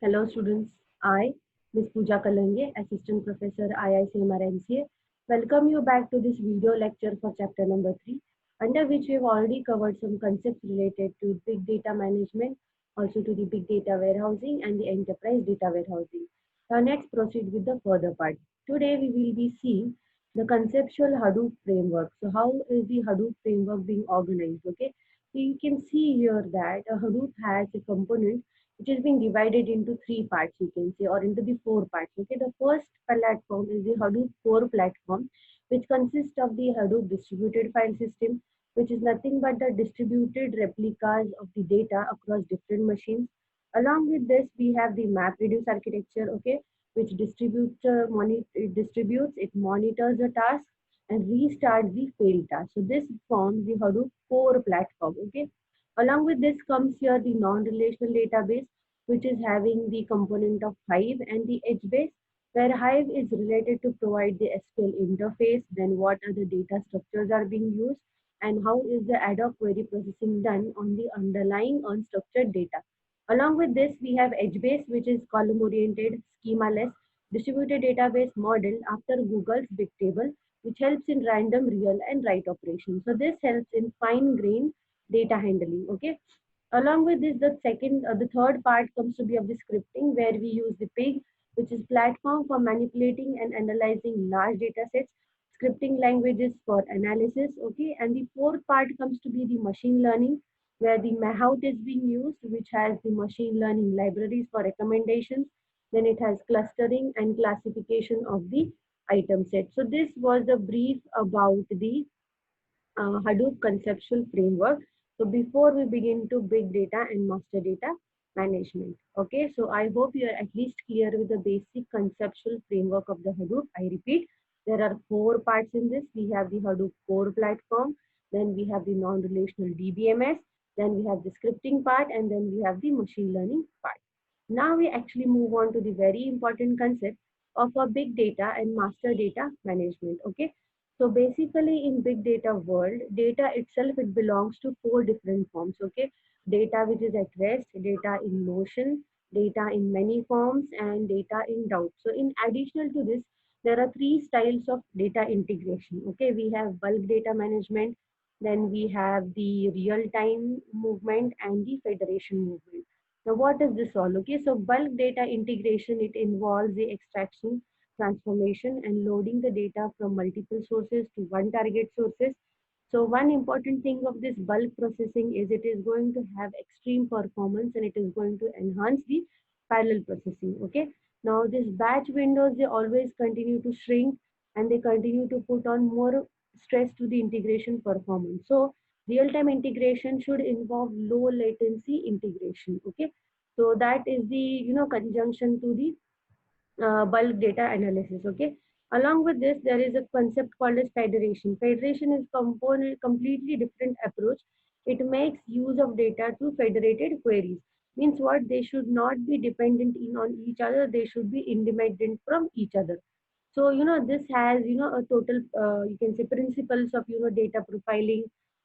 Hello students, I, Ms. Pooja Kalange, Assistant Professor IICMR MCA, welcome you back to this video lecture for chapter number 3, under which we have already covered some concepts related to big data management, also to the big data warehousing and the enterprise data warehousing. Now let's proceed with the further part. Today we will be seeing the conceptual Hadoop framework. So how is the Hadoop framework being organized? Okay, so you can see here that a Hadoop has a component which is being divided into three parts, you can say, or into the four parts. Okay, the first platform is the Hadoop core platform, which consists of the Hadoop distributed file system, which is nothing but the distributed replicas of the data across different machines. Along with this, we have the MapReduce architecture, okay, which it monitors the task and restarts the failed task. So this forms the Hadoop core platform, okay. Along with this comes here the non-relational database, which is having the component of Hive and the HBase, where Hive is related to provide the SQL interface, then what are the data structures are being used, and how is the ad hoc query processing done on the underlying unstructured data. Along with this, we have HBase, which is column-oriented, schema-less, distributed database model after Google's Bigtable, which helps in random, real, and write operations. So this helps in fine-grained data handling. Okay. Along with this, the third part comes to be of the scripting, where we use the Pig, which is platform for manipulating and analyzing large data sets, scripting languages for analysis. Okay, and the fourth part comes to be the machine learning, where the Mahout is being used, which has the machine learning libraries for recommendations. Then it has clustering and classification of the item set. So this was the brief about the Hadoop conceptual framework. So before we begin to big data and master data management. Okay, so I hope you are at least clear with the basic conceptual framework of the Hadoop. I repeat, there are four parts in this. We have the Hadoop core platform, then we have the non-relational DBMS, then we have the scripting part, and then we have the machine learning part. Now we actually move on to the very important concept of a big data and master data management. Okay, so basically in big data world, data itself, it belongs to four different forms. Okay, data which is at rest, data in motion, data in many forms, and data in doubt. So in additional to this, there are three styles of data integration. Okay, we have bulk data management, then we have the real time movement and the federation movement. Now what is this all? Okay, so bulk data integration, it involves the extraction, transformation, and loading the data from multiple sources to one target sources. So one important thing of this bulk processing is it is going to have extreme performance and it is going to enhance the parallel processing. Okay. Now this batch windows, they always continue to shrink and they continue to put on more stress to the integration performance. So real-time integration should involve low latency integration. Okay. So that is the conjunction to the bulk data analysis. Okay. Along with this, there is a concept called as federation. Federation is component completely different approach. It makes use of data to federated queries. Means what? They should not be dependent in on each other. They should be independent from each other. So this has a total you can say principles of data profiling,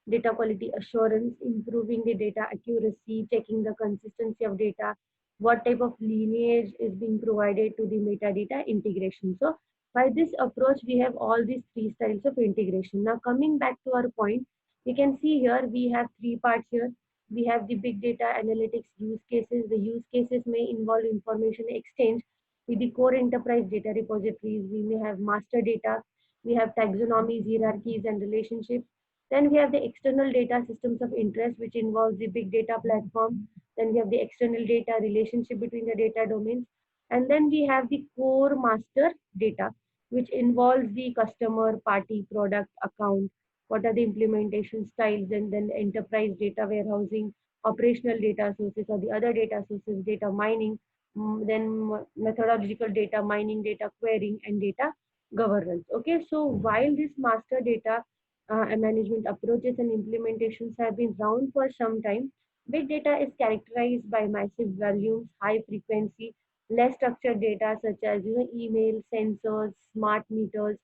data quality assurance, improving the data accuracy, checking the consistency of data, what type of lineage is being provided to the metadata integration. So by this approach, we have all these three styles of integration. Now coming back to our point, we can see here we have three parts here. We have the big data analytics use cases. The use cases may involve information exchange with the core enterprise data repositories. We may have master data. We have taxonomies, hierarchies, and relationships. Then we have the external data systems of interest, which involves the big data platform. Then we have the external data relationship between the data domains. And then we have the core master data, which involves the customer, party, product, account, what are the implementation styles, and then enterprise data warehousing, operational data sources or the other data sources, data mining, then methodological data mining, data querying, and data governance. Okay, so while this master data and management approaches and implementations have been around for some time, big data is characterized by massive volumes, high frequency, less structured data such as email, sensors, smart meters,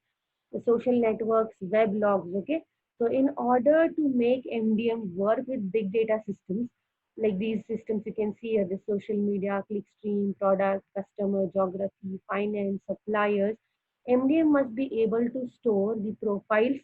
the social networks, web logs. Okay, so in order to make MDM work with big data systems, Like these systems you can see here, the social media, clickstream, product, customer, geography, finance, suppliers. MDM must be able to store the profiles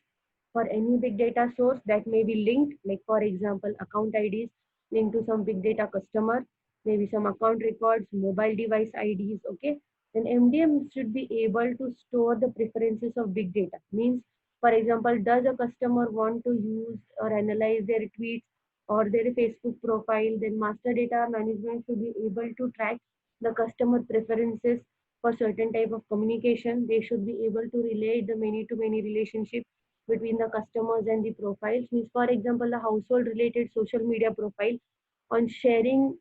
for any big data source that may be linked, like for example, account IDs linked to some big data customer, maybe some account records, mobile device IDs, okay? Then MDM should be able to store the preferences of big data. Means, for example, does a customer want to use or analyze their tweets or their Facebook profile? Then master data management should be able to track the customer preferences for certain type of communication. They should be able to relate the many to many relationship between the customers and the profiles. Means, for example, a household related social media profile on sharing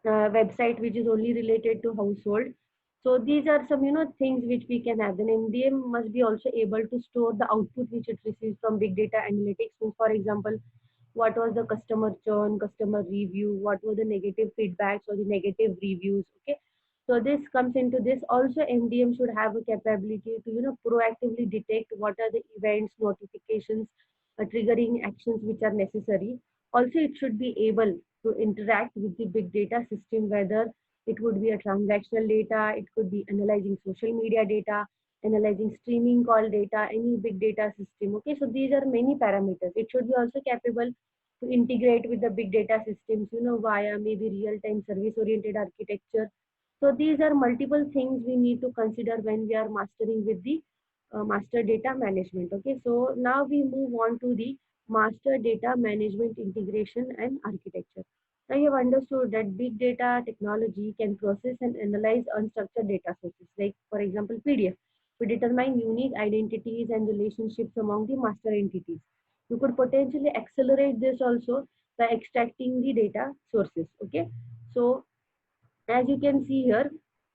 website which is only related to household. So these are some things which we can have. Then MDM must be also able to store the output which it receives from big data analytics. So for example, what was the customer churn, customer review, what were the negative feedbacks or the negative reviews. Okay, so this comes into this. Also, MDM should have a capability to proactively detect what are the events, notifications, triggering actions which are necessary. Also, it should be able to interact with the big data system, whether it would be a transactional data, it could be analyzing social media data, analyzing streaming call data, any big data system. Okay, so these are many parameters. It should be also capable to integrate with the big data systems, via maybe real-time service-oriented architecture. So these are multiple things we need to consider when we are mastering with the master data management. Okay, so now we move on to the master data management integration and architecture. Now you have understood that big data technology can process and analyze unstructured data sources, like for example PDF, to determine unique identities and relationships among the master entities. You could potentially accelerate this also by extracting the data sources. Okay, so as you can see here,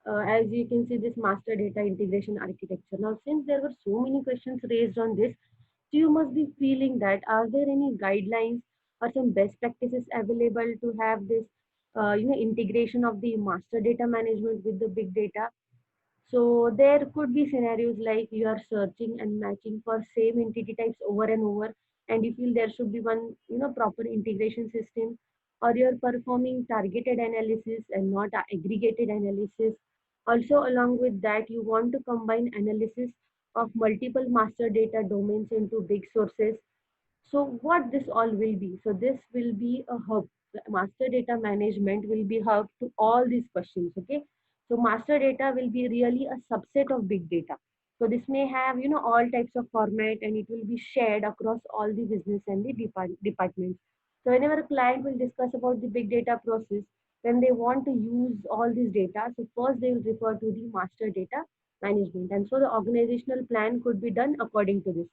as you can see this master data integration architecture. Now, since there were so many questions raised on this, so you must be feeling that are there any guidelines or some best practices available to have this, integration of the master data management with the big data? So there could be scenarios like you are searching and matching for same entity types over and over, and you feel there should be one, proper integration system, or you're performing targeted analysis and not aggregated analysis. Also, along with that, you want to combine analysis of multiple master data domains into big sources. So what this all will be? So this will be a hub. The master data management will be hub to all these questions. Okay. So master data will be really a subset of big data. So this may have, all types of format, and it will be shared across all the business and the departments. So whenever a client will discuss about the big data process, when they want to use all this data, so first they will refer to the master data management. And so the organizational plan could be done according to this.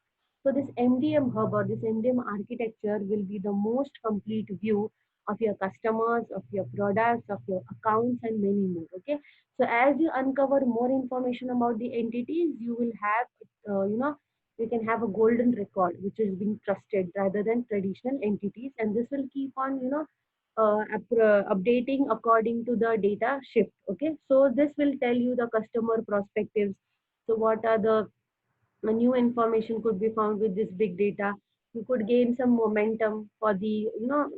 So this MDM hub or this MDM architecture will be the most complete view of your customers, of your products, of your accounts, and many more. Okay. So as you uncover more information about the entities, you will have, you can have a golden record which is being trusted rather than traditional entities, and this will keep on, updating according to the data shift. Okay. So this will tell you the customer perspectives. So what are the a new information could be found with this big data. You could gain some momentum for the,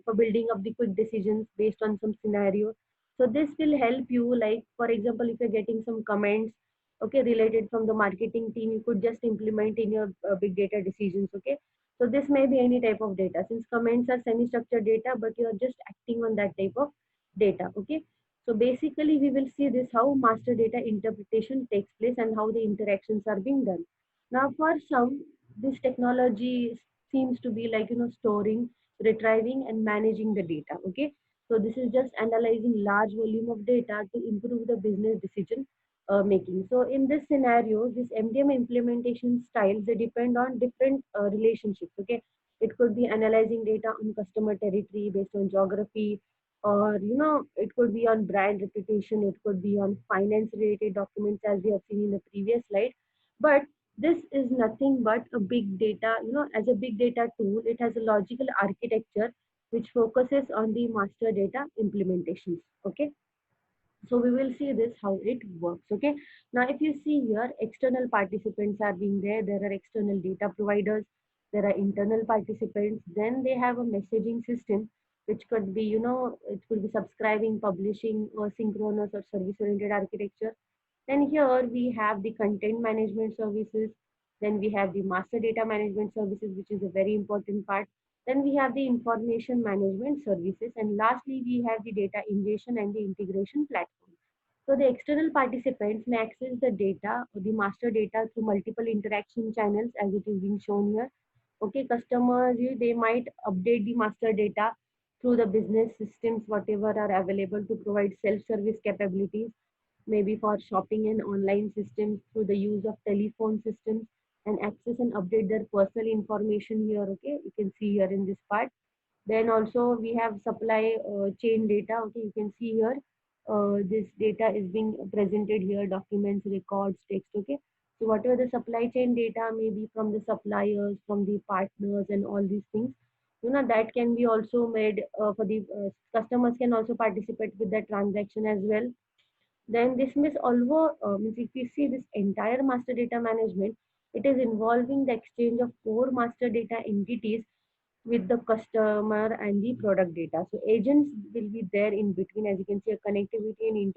for building up the quick decisions based on some scenario. So this will help you, like for example, if you're getting some comments, okay, related from the marketing team, you could just implement in your big data decisions. Okay, so this may be any type of data, since comments are semi-structured data, but you are just acting on that type of data. Okay, so basically we will see this how master data interpretation takes place and how the interactions are being done. Now, for some, this technology seems to be like, storing, retrieving, and managing the data. Okay. So this is just analyzing large volume of data to improve the business decision making. So in this scenario, this MDM implementation styles, they depend on different relationships. Okay. It could be analyzing data on customer territory based on geography, or, it could be on brand reputation. It could be on finance related documents, as we have seen in the previous slide. But this is nothing but a big data, as a big data tool, it has a logical architecture which focuses on the master data implementations. Okay, so we will see this how it works. Okay, now if you see here, external participants are being there are external data providers, there are internal participants, then they have a messaging system which could be, it could be subscribing, publishing, or synchronous or service-oriented architecture. Then here we have the content management services. Then we have the master data management services, which is a very important part. Then we have the information management services. And lastly, we have the data ingestion and the integration platform. So the external participants may access the data or the master data through multiple interaction channels as it is being shown here. Okay, customers, they might update the master data through the business systems, whatever are available to provide self-service capabilities, maybe for shopping and online systems through the use of telephone systems and access and update their personal information here. Okay, you can see here in this part. Then also we have supply chain data. Okay, you can see here. This data is being presented here, documents, records, text. Okay, so whatever the supply chain data may be from the suppliers, from the partners, and all these things, that can be also made for the customers can also participate with the transaction as well. Then this means although means if you see this entire master data management, it is involving the exchange of four master data entities with the customer and the product data. So agents will be there in between, as you can see, a connectivity and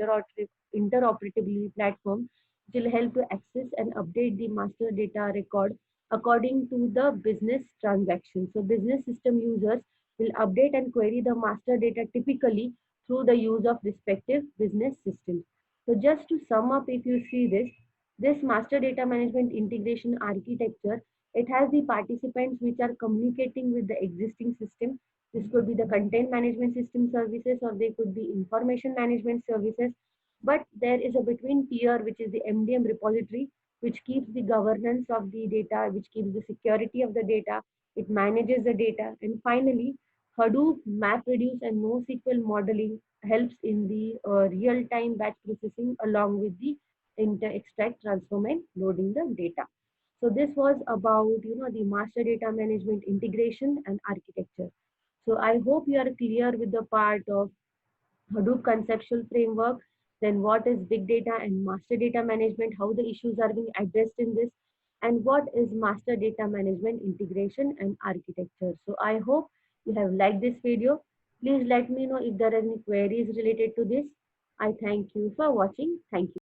interoperability platform, which will help to access and update the master data record according to the business transaction. So business system users will update and query the master data typically through the use of respective business systems. So just to sum up, if you see this master data management integration architecture, it has the participants which are communicating with the existing system. This could be the content management system services or they could be information management services. But there is a between tier, which is the MDM repository, which keeps the governance of the data, which keeps the security of the data. It manages the data. And finally, Hadoop, MapReduce, and NoSQL modeling helps in the real-time batch processing along with the extract, transform, and loading the data. So this was about, the master data management integration and architecture. So I hope you are clear with the part of Hadoop conceptual framework, then what is big data and master data management, how the issues are being addressed in this, and what is master data management integration and architecture. So I hope you have liked this video. Please let me know if there are any queries related to this. I thank you for watching. Thank you.